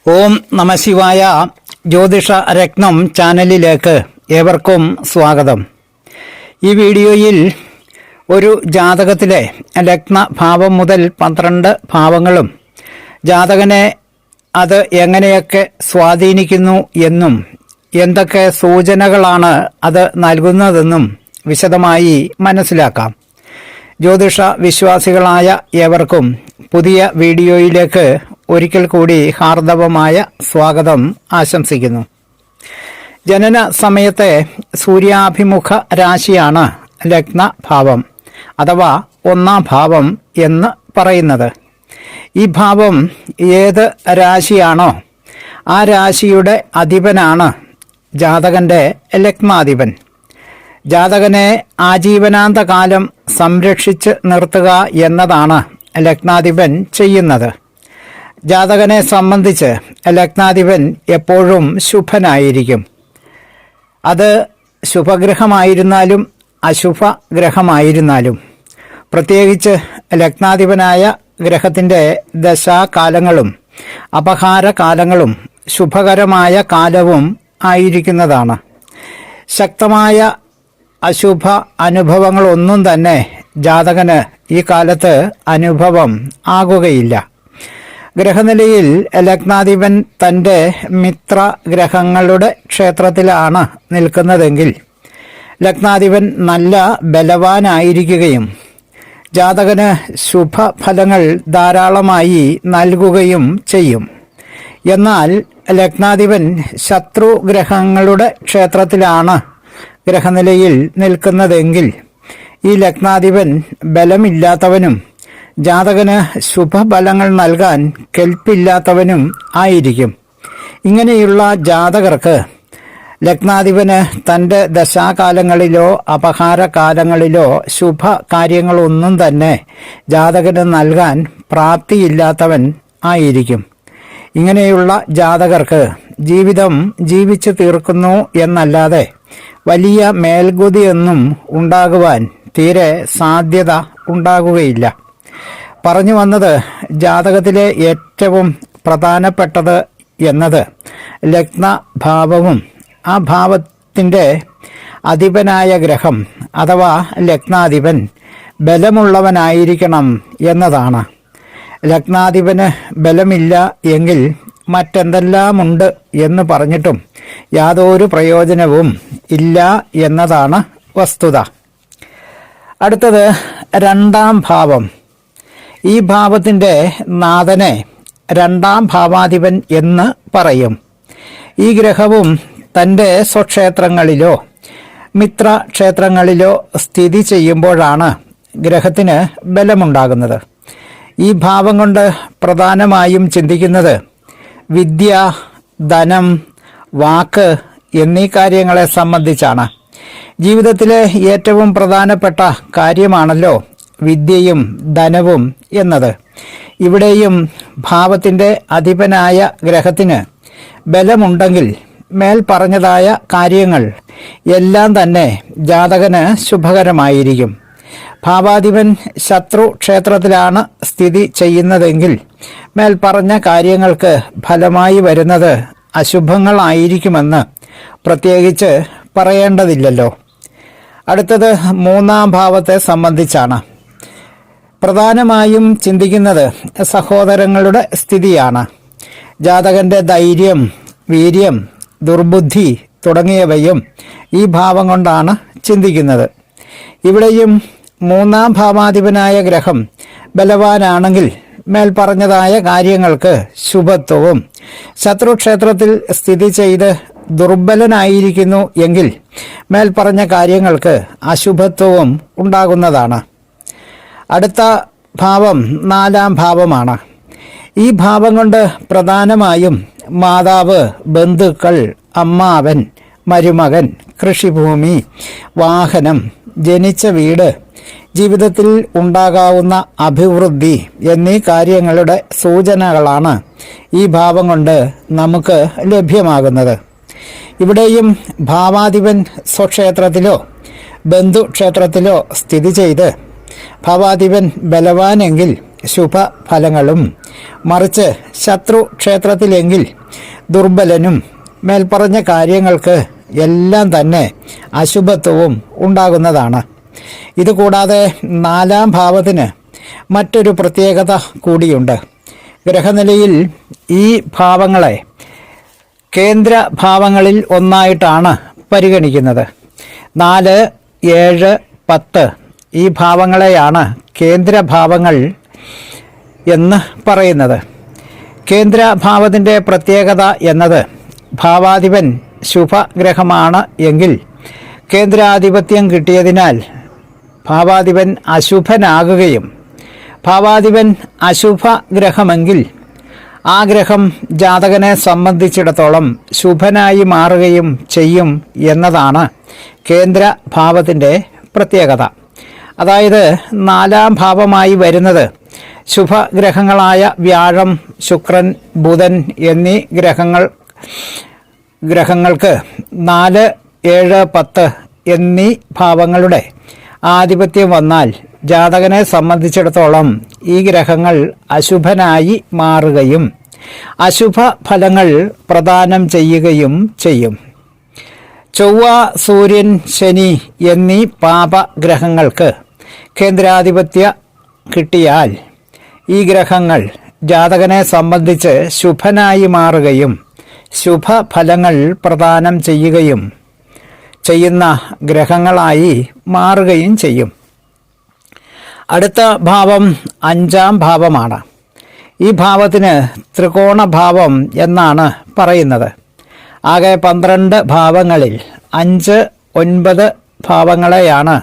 ഓം നമഃശിവായ. ജ്യോതിഷ രത്നം ചാനലിലേക്ക് ഏവർക്കും സ്വാഗതം. ഈ വീഡിയോയിൽ ഒരു ജാതകത്തിലെ ലഗ്നഭാവം മുതൽ 12 ഭാവങ്ങളും ജാതകനെ അത് എങ്ങനെയൊക്കെ സ്വാധീനിക്കുന്നു എന്നും എന്തൊക്കെ സൂചനകളാണ് അത് നൽകുന്നതെന്നും വിശദമായി മനസ്സിലാക്കാം. ജ്യോതിഷ വിശ്വാസികളായ ഏവർക്കും പുതിയ വീഡിയോയിലേക്ക് ഒരിക്കൽ കൂടി ഹാർദവമായ സ്വാഗതം ആശംസിക്കുന്നു. ജനന സമയത്തെ സൂര്യാഭിമുഖ രാശിയാണ് ലഗ്നഭാവം അഥവാ 1-ാം ഭാവം എന്ന് പറയുന്നത്. ഈ ഭാവം ഏത് രാശിയാണോ ആ രാശിയുടെ അധിപനാണ് ജാതകന്റെ ലഗ്നാധിപൻ. ജാതകനെ ആജീവനാന്ത കാലം സംരക്ഷിച്ച് നിർത്തുക എന്നതാണ് ലഗ്നാധിപൻ ചെയ്യുന്നത്. ജാതകനെ സംബന്ധിച്ച് ലഗ്നാധിപൻ എപ്പോഴും ശുഭനായിരിക്കും. അത് ശുഭഗ്രഹമായിരുന്നാലും അശുഭ ഗ്രഹമായിരുന്നാലും പ്രത്യേകിച്ച് ലഗ്നാധിപനായ ഗ്രഹത്തിൻ്റെ ദശാകാലങ്ങളും അപഹാരകാലങ്ങളും ശുഭകരമായ കാലവും ആയിരിക്കുന്നതാണ്. ശക്തമായ അശുഭ അനുഭവങ്ങളൊന്നും തന്നെ ജാതകന് ഈ കാലത്ത് അനുഭവം ആകുകയില്ല. ഗ്രഹനിലയിൽ ലഗ്നാധിപൻ തൻ്റെ മിത്രഗ്രഹങ്ങളുടെ ക്ഷേത്രത്തിലാണ് നിൽക്കുന്നതെങ്കിൽ ലഗ്നാധിപൻ നല്ല ബലവാനായിരിക്കുകയും ജാതകന് ശുഭഫലങ്ങൾ ധാരാളമായി നൽകുകയും ചെയ്യും. എന്നാൽ ലഗ്നാധിപൻ ശത്രുഗ്രഹങ്ങളുടെ ക്ഷേത്രത്തിലാണ് ഗ്രഹനിലയിൽ നിൽക്കുന്നതെങ്കിൽ ഈ ലഗ്നാധിപൻ ബലമില്ലാത്തവനും ജാതകന് ശുഭഫലങ്ങൾ നൽകാൻ കെൽപ്പില്ലാത്തവനും ആയിരിക്കും. ഇങ്ങനെയുള്ള ജാതകർക്ക് ലഗ്നാധിപന് തൻ്റെ ദശാകാലങ്ങളിലോ അപഹാരകാലങ്ങളിലോ ശുഭ കാര്യങ്ങളൊന്നും തന്നെ ജാതകന് നൽകാൻ പ്രാപ്തിയില്ലാത്തവൻ ആയിരിക്കും. ഇങ്ങനെയുള്ള ജാതകർക്ക് ജീവിതം ജീവിച്ചു തീർക്കുന്നു എന്നല്ലാതെ വലിയ മേൽഗതിയൊന്നും ഉണ്ടാകുവാൻ തീരെ സാധ്യത ഉണ്ടാകുകയില്ല. പറഞ്ഞു വന്നത് ജാതകത്തിലെ ഏറ്റവും പ്രധാനപ്പെട്ടത് എന്നത് ലഗ്നഭാവവും ആ ഭാവത്തിൻ്റെ അധിപനായ ഗ്രഹം അഥവാ ലഗ്നാധിപൻ ബലമുള്ളവനായിരിക്കണം എന്നതാണ്. ലഗ്നാധിപന് ബലമില്ല എങ്കിൽ മറ്റെന്തെല്ലാമുണ്ട് എന്ന് പറഞ്ഞിട്ടും യാതൊരു പ്രയോജനവും ഇല്ല എന്നതാണ് വസ്തുത. അടുത്തത് 2-ാം ഭാവം. ഈ ഭാവത്തിൻ്റെ നാഥനെ 2-ാം ഭാവാധിപൻ എന്ന് പറയും. ഈ ഗ്രഹവും തൻ്റെ സ്വക്ഷേത്രങ്ങളിലോ മിത്രക്ഷേത്രങ്ങളിലോ സ്ഥിതി ചെയ്യുമ്പോഴാണ് ഗ്രഹത്തിന് ബലമുണ്ടാകുന്നത്. ഈ ഭാവം കൊണ്ട് പ്രധാനമായും ചിന്തിക്കുന്നത് വിദ്യ, ധനം, വാക്ക് എന്നീ കാര്യങ്ങളെ സംബന്ധിച്ചാണ്. ജീവിതത്തിലെ ഏറ്റവും പ്രധാനപ്പെട്ട കാര്യമാണല്ലോ വിദ്യയും ധനവും എന്നത്. ഇവിടെയും ഭാവത്തിൻ്റെ അധിപനായ ഗ്രഹത്തിന് ബലമുണ്ടെങ്കിൽ മേൽ പറഞ്ഞതായ കാര്യങ്ങൾ എല്ലാം തന്നെ ജാതകന് ശുഭകരമായിരിക്കും. ഭാവാധിപൻ ശത്രു ക്ഷേത്രത്തിലാണ് സ്ഥിതി ചെയ്യുന്നതെങ്കിൽ മേൽ പറഞ്ഞ കാര്യങ്ങൾക്ക് ഫലമായി വരുന്നത് അശുഭങ്ങളായിരിക്കുമെന്ന് പ്രത്യേകിച്ച് പറയേണ്ടതില്ലല്ലോ. അടുത്തത് 3-ാം ഭാവത്തെ സംബന്ധിച്ചാണ്. പ്രധാനമായും ചിന്തിക്കുന്നത് സഹോദരങ്ങളുടെ സ്ഥിതിയാണ്. ജാതകന്റെ ധൈര്യം, വീര്യം, ദുർബുദ്ധി തുടങ്ങിയവയും ഈ ഭാവം കൊണ്ടാണ് ചിന്തിക്കുന്നത്. ഇവിടെയും 3-ാം ഭാവാധിപനായ ഗ്രഹം ബലവാനാണെങ്കിൽ മേൽ പറഞ്ഞതായ കാര്യങ്ങൾക്ക് ശുഭത്വവും, ശത്രുക്ഷേത്രത്തിൽ സ്ഥിതി ചെയ്ത് ദുർബലനായിരിക്കുന്നു എങ്കിൽ മേൽ പറഞ്ഞ കാര്യങ്ങൾക്ക് അശുഭത്വവും ഉണ്ടാകുന്നതാണ്. അടുത്ത ഭാവം 4-ാം ഭാവമാണ്. ഈ ഭാവം കൊണ്ട് പ്രധാനമായും മാതാവ്, ബന്ധുക്കൾ, അമ്മാവൻ, മരുമകൻ, കൃഷിഭൂമി, വാഹനം, ജനിച്ച വീട്, ജീവിതത്തിൽ ഉണ്ടാകാവുന്ന അഭിവൃദ്ധി എന്നീ കാര്യങ്ങളുടെ സൂചനകളാണ് ഈ ഭാവം കൊണ്ട് നമുക്ക് ലഭ്യമാകുന്നത്. ഇവിടെയും ഭാവാധിപൻ സ്വക്ഷേത്രത്തിലോ ബന്ധുക്ഷേത്രത്തിലോ സ്ഥിതി ചെയ്ത് ഭാവാധിപൻ ബലവാനെങ്കിൽ ശുഭഫലങ്ങളും, മറിച്ച് ശത്രു ക്ഷേത്രത്തിലെങ്കിൽ ദുർബലനും മേൽപ്പറഞ്ഞ കാര്യങ്ങൾക്ക് എല്ലാം തന്നെ അശുഭത്വവും ഉണ്ടാകുന്നതാണ്. ഇതുകൂടാതെ 4-ാം ഭാവത്തിന് മറ്റൊരു പ്രത്യേകത കൂടിയുണ്ട്. ഗ്രഹനിലയിൽ ഈ ഭാവങ്ങളെ കേന്ദ്ര ഭാവങ്ങളിൽ ഒന്നായിട്ടാണ് പരിഗണിക്കുന്നത്. 4, 7, 10 ഈ ഭാവങ്ങളെയാണ് കേന്ദ്രഭാവങ്ങൾ എന്ന് പറയുന്നത്. കേന്ദ്രഭാവത്തിൻ്റെ പ്രത്യേകത എന്നത് ഭാവാധിപൻ ശുഭഗ്രഹമാണ് എങ്കിൽ കേന്ദ്രാധിപത്യം കിട്ടിയതിനാൽ ഭാവാധിപൻ അശുഭനാകുകയും, ഭാവാധിപൻ അശുഭഗ്രഹമെങ്കിൽ ആ ഗ്രഹം ജാതകനെ സംബന്ധിച്ചിടത്തോളം ശുഭനായി മാറുകയും ചെയ്യും എന്നതാണ് കേന്ദ്രഭാവത്തിൻ്റെ പ്രത്യേകത. അതായത് 4-ാം ഭാവമായി വരുന്നത് ശുഭഗ്രഹങ്ങളായ വ്യാഴം, ശുക്രൻ, ബുധൻ എന്നീ ഗ്രഹങ്ങൾക്ക് 4, 7, 10 എന്നീ ഭാവങ്ങളുടെ ആധിപത്യം വന്നാൽ ജാതകനെ സംബന്ധിച്ചിടത്തോളം ഈ ഗ്രഹങ്ങൾ അശുഭനായി മാറുകയും അശുഭ ഫലങ്ങൾ പ്രദാനം ചെയ്യുകയും ചെയ്യും. ചൊവ്വ, സൂര്യൻ, ശനി എന്നീ പാപഗ്രഹങ്ങൾക്ക് കേന്ദ്രാധിപത്യം കിട്ടിയാൽ ഈ ഗ്രഹങ്ങൾ ജാതകനെ സംബന്ധിച്ച് ശുഭനായി മാറുകയും ശുഭഫലങ്ങൾ പ്രദാനം ചെയ്യുന്ന ഗ്രഹങ്ങളായി മാറുകയും ചെയ്യും. അടുത്ത ഭാവം 5-ാം ഭാവമാണ്. ഈ ഭാവത്തിന് ത്രികോണഭാവം എന്നാണ് പറയുന്നത്. ആകെ 12 ഭാവങ്ങളിൽ 5, 9 ഭാവങ്ങളെയാണ്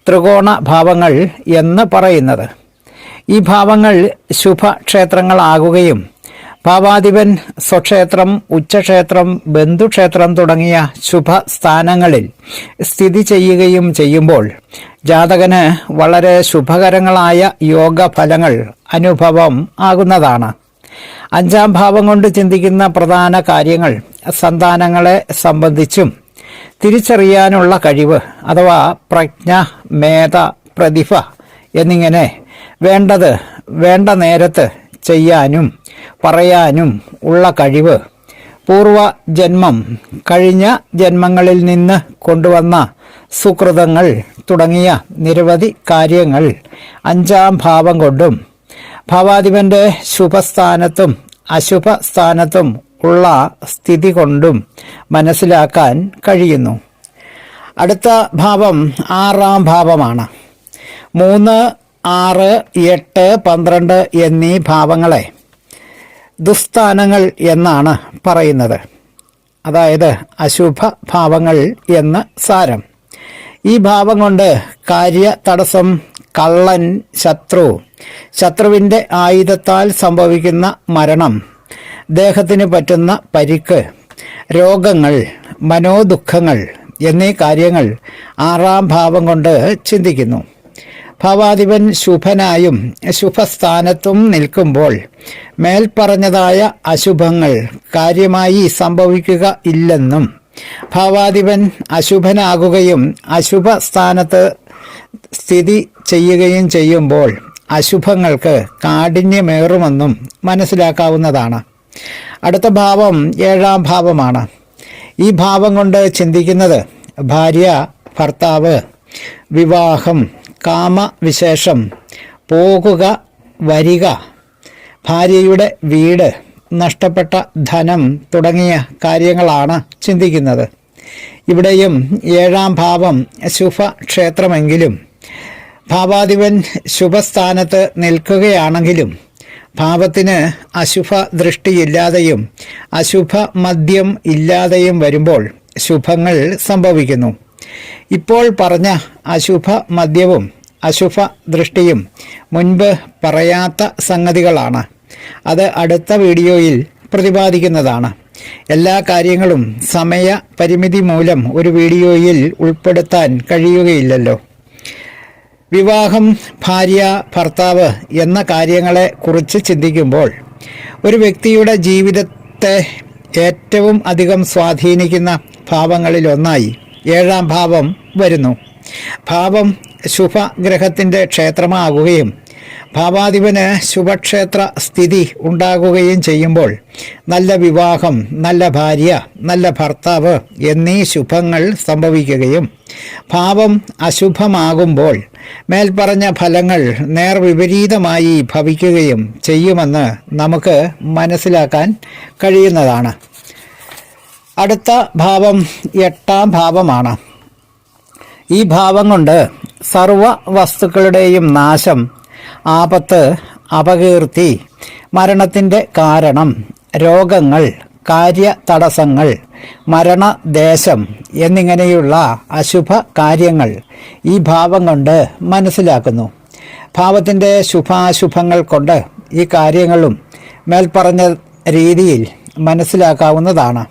ത്രികോണ ഭാവങ്ങൾ എന്ന് പറയുന്നത്. ഈ ഭാവങ്ങൾ ശുഭക്ഷേത്രങ്ങളാകുകയും ഭാവാധിപൻ സ്വക്ഷേത്രം, ഉച്ചക്ഷേത്രം, ബന്ധുക്ഷേത്രം തുടങ്ങിയ ശുഭസ്ഥാനങ്ങളിൽ സ്ഥിതി ചെയ്യുകയും ചെയ്യുമ്പോൾ ജാതകന് വളരെ ശുഭകരങ്ങളായ യോഗഫലങ്ങൾ അനുഭവം ആകുന്നതാണ്. 5-ാം ഭാവം കൊണ്ട് ചിന്തിക്കുന്ന പ്രധാന കാര്യങ്ങൾ സന്താനങ്ങളെ സംബന്ധിച്ചും തിരിച്ചറിയാനുള്ള കഴിവ് അഥവാ പ്രജ്ഞ, മേധ, പ്രതിഭ എന്നിങ്ങനെ വേണ്ടത് വേണ്ട നേരത്ത് ചെയ്യാനും പറയാനും ഉള്ള കഴിവ്, പൂർവജന്മം, കഴിഞ്ഞ ജന്മങ്ങളിൽ നിന്ന് കൊണ്ടുവന്ന സുകൃതങ്ങൾ തുടങ്ങിയ നിരവധി കാര്യങ്ങൾ 5-ാം ഭാവം കൊണ്ടും ഭാവാധിപന്റെ ശുഭസ്ഥാനത്തും അശുഭസ്ഥാനത്തും ഉള്ള സ്ഥിതി കൊണ്ടും മനസ്സിലാക്കാൻ കഴിയുന്നു. അടുത്ത ഭാവം 6-ാം ഭാവമാണ്. 3, 6, 8, 12 എന്നീ ഭാവങ്ങളെ ദുസ്ഥാനങ്ങൾ എന്നാണ് പറയുന്നത്. അതായത് അശുഭ ഭാവങ്ങൾ എന്ന് സാരം. ഈ ഭാവം കൊണ്ട് കാര്യ തടസ്സം, കള്ളൻ, ശത്രുവിൻ്റെ ആയുധത്താൽ സംഭവിക്കുന്ന മരണം, ദേഹത്തിന് പറ്റുന്ന പരിക്ക്, രോഗങ്ങൾ, മനോദുഃഖങ്ങൾ എന്നീ കാര്യങ്ങൾ 6-ാം ഭാവം കൊണ്ട് ചിന്തിക്കുന്നു. ഭാവാധിപൻ ശുഭനായും ശുഭസ്ഥാനത്തും നിൽക്കുമ്പോൾ മേൽപ്പറഞ്ഞതായ അശുഭങ്ങൾ കാര്യമായി സംഭവിക്കുക ഇല്ലെന്നും ഭാവാധിപൻ അശുഭനാകുകയും അശുഭസ്ഥാനത്ത് സ്ഥിതി ചെയ്യുകയും ചെയ്യുമ്പോൾ അശുഭങ്ങൾക്ക് കാഠിന്യമേറുമെന്നും മനസ്സിലാക്കാവുന്നതാണ്. അടുത്ത ഭാവം 7-ാം ഭാവമാണ്. ഈ ഭാവം കൊണ്ട് ചിന്തിക്കുന്നത് ഭാര്യ, ഭർത്താവ്, വിവാഹം, കാമവിശേഷം, പോകുക വരിക, ഭാര്യയുടെ വീട്, നഷ്ടപ്പെട്ട ധനം തുടങ്ങിയ കാര്യങ്ങളാണ് ചിന്തിക്കുന്നത്. ഇവിടെയും 7-ാം ഭാവം ശുഭക്ഷേത്രമെങ്കിലും ഭാവാധിപൻ ശുഭസ്ഥാനത്ത് നിൽക്കുകയാണെങ്കിലും ഭാവത്തിന് അശുഭ ദൃഷ്ടിയില്ലാതെയും അശുഭ മദ്യം ഇല്ലാതെയും വരുമ്പോൾ ശുഭങ്ങൾ സംഭവിക്കുന്നു. ഇപ്പോൾ പറഞ്ഞ അശുഭ മദ്യവും അശുഭ ദൃഷ്ടിയും മുൻപ് പറയാത്ത സംഗതികളാണ്. അത് അടുത്ത വീഡിയോയിൽ പ്രതിപാദിക്കുന്നതാണ്. എല്ലാ കാര്യങ്ങളും സമയ പരിമിതി മൂലം ഒരു വീഡിയോയിൽ ഉൾപ്പെടുത്താൻ കഴിയുകയില്ലല്ലോ. വിവാഹം, ഭാര്യ, ഭർത്താവ് എന്ന കാര്യങ്ങളെ കുറിച്ച് ചിന്തിക്കുമ്പോൾ ഒരു വ്യക്തിയുടെ ജീവിതത്തെ ഏറ്റവും അധികം സ്വാധീനിക്കുന്ന ഭാവങ്ങളിലൊന്നായി 7-ാം ഭാവം വരുന്നു. ഭാവം ശുഭഗ്രഹത്തിൻ്റെ ക്ഷേത്രമാകുകയും ഭാവാധിപന് ശുഭക്ഷേത്ര സ്ഥിതി ഉണ്ടാകുകയും ചെയ്യുമ്പോൾ നല്ല വിവാഹം, നല്ല ഭാര്യ, നല്ല ഭർത്താവ് എന്നീ ശുഭങ്ങൾ സംഭവിക്കുകയും ഭാവം അശുഭമാകുമ്പോൾ മേൽപ്പറഞ്ഞ ഫലങ്ങൾ നേർവിപരീതമായി ഭവിക്കുകയും ചെയ്യുമെന്ന് നമുക്ക് മനസ്സിലാക്കാൻ കഴിയുന്നതാണ്. അടുത്ത ഭാവം 8-ാം ഭാവമാണ്. ഈ ഭാവം കൊണ്ട് സർവ വസ്തുക്കളുടെയും നാശം, ആപത്ത്, അപകീർത്തി, മരണത്തിൻ്റെ കാരണം, രോഗങ്ങൾ, കാര്യതടസ്സങ്ങൾ, മരണദേശം എന്നിങ്ങനെയുള്ള അശുഭ കാര്യങ്ങൾ ഈ ഭാവം കൊണ്ട് മനസ്സിലാക്കുന്നു. ഭാവത്തിൻ്റെ ശുഭാശുഭങ്ങൾ കൊണ്ട് ഈ കാര്യങ്ങളും മേൽപ്പറഞ്ഞ രീതിയിൽ മനസ്സിലാക്കാവുന്നതാണ്.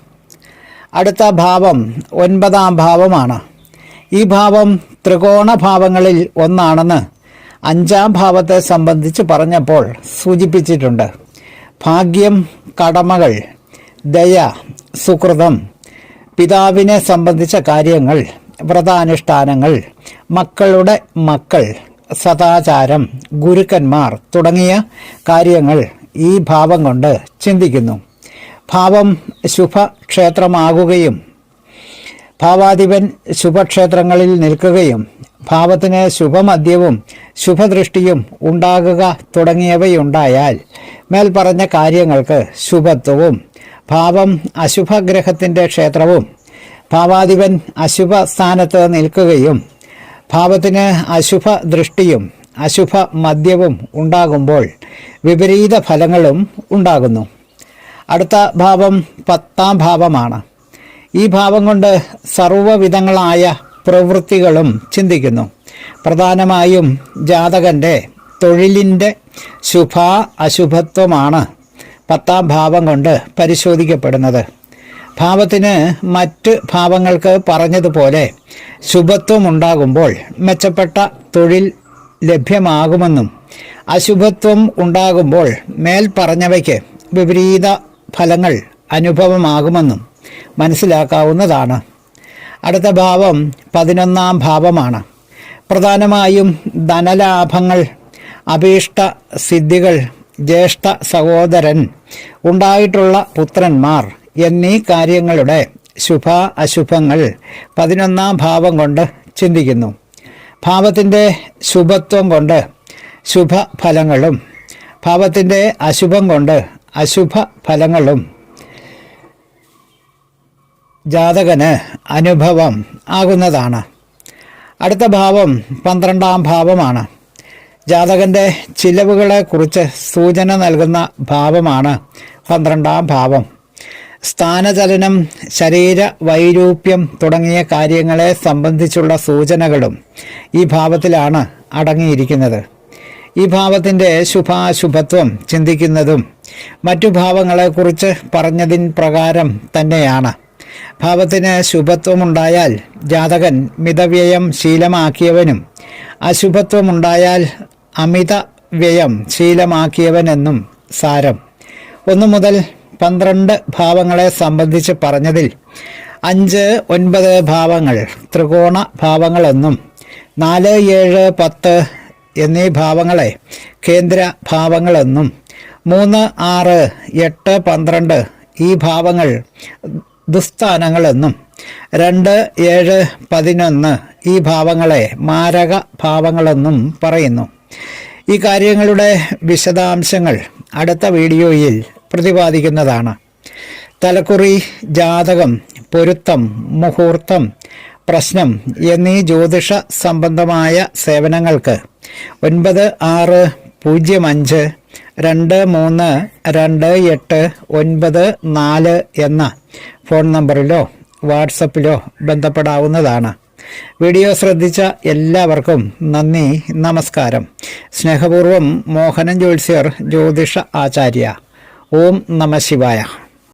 അടുത്ത ഭാവം 9-ാം ഭാവമാണ്. ഈ ഭാവം ത്രികോണഭാവങ്ങളിൽ ഒന്നാണെന്ന് 5-ാം ഭാവത്തെ സംബന്ധിച്ച് പറഞ്ഞപ്പോൾ സൂചിപ്പിച്ചിട്ടുണ്ട്. ഭാഗ്യം, കടമകൾ, ദയ, സുകൃതം, പിതാവിനെ സംബന്ധിച്ച കാര്യങ്ങൾ, വ്രതാനുഷ്ഠാനങ്ങൾ, മക്കളുടെ മക്കൾ, സദാചാരം, ഗുരുക്കന്മാർ തുടങ്ങിയ കാര്യങ്ങൾ ഈ ഭാവം കൊണ്ട് ചിന്തിക്കുന്നു. ഭാവം ശുഭക്ഷേത്രമാകുകയും ഭാവാധിപൻ ശുഭക്ഷേത്രങ്ങളിൽ നിൽക്കുകയും ഭാവത്തിന് ശുഭമദ്യവും ശുഭദൃഷ്ടിയും ഉണ്ടാകുക തുടങ്ങിയവയുണ്ടായാൽ മേൽപ്പറഞ്ഞ കാര്യങ്ങൾക്ക് ശുഭത്വവും, ഭാവം അശുഭഗ്രഹത്തിൻ്റെ ക്ഷേത്രവും ഭാവാധിപൻ അശുഭ സ്ഥാനത്ത് നിൽക്കുകയും ഭാവത്തിന് അശുഭ ദൃഷ്ടിയും അശുഭ മദ്യവും ഉണ്ടാകുമ്പോൾ വിപരീത ഫലങ്ങളും ഉണ്ടാകുന്നു. അടുത്ത ഭാവം 10-ാം ഭാവമാണ്. ഈ ഭാവം കൊണ്ട് സർവ്വവിധങ്ങളായ പ്രവൃത്തികളും ചിന്തിക്കുന്നു. പ്രധാനമായും ജാതകൻ്റെ തൊഴിലിൻ്റെ ശുഭ അശുഭത്വമാണ് 10-ാം ഭാവം കൊണ്ട് പരിശോധിക്കപ്പെടുന്നത്. ഭാവത്തിന് മറ്റ് ഭാവങ്ങൾക്ക് പറഞ്ഞതുപോലെ ശുഭത്വം ഉണ്ടാകുമ്പോൾ മെച്ചപ്പെട്ട തൊഴിൽ ലഭ്യമാകുമെന്നും അശുഭത്വം ഉണ്ടാകുമ്പോൾ മേൽ പറഞ്ഞവയ്ക്ക് വിപരീത ഫലങ്ങൾ അനുഭവമാകുമെന്നും മനസ്സിലാക്കാവുന്നതാണ്. അടുത്ത ഭാവം 11-ാം ഭാവമാണ്. പ്രധാനമായും ധനലാഭങ്ങൾ, അഭീഷ്ട സിദ്ധികൾ, ജ്യേഷ്ഠ സഹോദരൻ, ഉണ്ടായിട്ടുള്ള പുത്രന്മാർ എന്നീ കാര്യങ്ങളുടെ ശുഭ അശുഭങ്ങൾ 11-ാം ഭാവം കൊണ്ട് ചിന്തിക്കുന്നു. ഭാവത്തിൻ്റെ ശുഭത്വം കൊണ്ട് ശുഭഫലങ്ങളും ഭാവത്തിൻ്റെ അശുഭം കൊണ്ട് അശുഭ ഫലങ്ങളും ജാതകന് അനുഭവം ആകുന്നതാണ്. അടുത്ത ഭാവം 12-ാം ഭാവമാണ്. ജാതകൻ്റെ ചിലവുകളെക്കുറിച്ച് സൂചന നൽകുന്ന ഭാവമാണ് 12-ാം ഭാവം. സ്ഥാനചലനം, ശരീര വൈരൂപ്യം തുടങ്ങിയ കാര്യങ്ങളെ സംബന്ധിച്ചുള്ള സൂചനകളും ഈ ഭാവത്തിലാണ് അടങ്ങിയിരിക്കുന്നത്. ഈ ഭാവത്തിൻ്റെ ശുഭാശുഭത്വം ചിന്തിക്കുന്നതും മറ്റു ഭാവങ്ങളെക്കുറിച്ച് പറഞ്ഞതിൻ പ്രകാരം തന്നെയാണ്. ഭാവത്തിന് ശുഭത്വമുണ്ടായാൽ ജാതകൻ മിതവ്യയം ശീലമാക്കിയവനും അശുഭത്വമുണ്ടായാൽ അമിത വ്യയം ശീലമാക്കിയവനെന്നും സാരം. 1 മുതൽ 12 ഭാവങ്ങളെ സംബന്ധിച്ച് പറഞ്ഞതിൽ 5, 9 ഭാവങ്ങൾ ത്രികോണ ഭാവങ്ങളെന്നും 4, 7, 10 എന്നീ ഭാവങ്ങളെ കേന്ദ്ര ഭാവങ്ങളെന്നും 3, 6, 8, 12 ഈ ഭാവങ്ങൾ ദുസ്ഥാനങ്ങളെന്നും 2, 7, 11 ഈ ഭാവങ്ങളെ മാരക ഭാവങ്ങളെന്നും പറയുന്നു. ഈ കാര്യങ്ങളുടെ വിശദാംശങ്ങൾ അടുത്ത വീഡിയോയിൽ പ്രതിപാദിക്കുന്നതാണ്. തലക്കുറി, ജാതകം, പൊരുത്തം, മുഹൂർത്തം, പ്രശ്നം എന്നീ ജ്യോതിഷ സംബന്ധമായ സേവനങ്ങൾക്ക് 96532894 എന്ന ഫോൺ നമ്പറിലോ വാട്സപ്പിലോ ബന്ധപ്പെടാവുന്നതാണ്. വീഡിയോ ശ്രദ്ധിച്ച എല്ലാവർക്കും നന്ദി, നമസ്കാരം. സ്നേഹപൂർവം മോഹനൻ ജ്യോത്സ്യർ, ജ്യോതിഷ ആചാര്യ. ഓം നമഃ ശിവായ.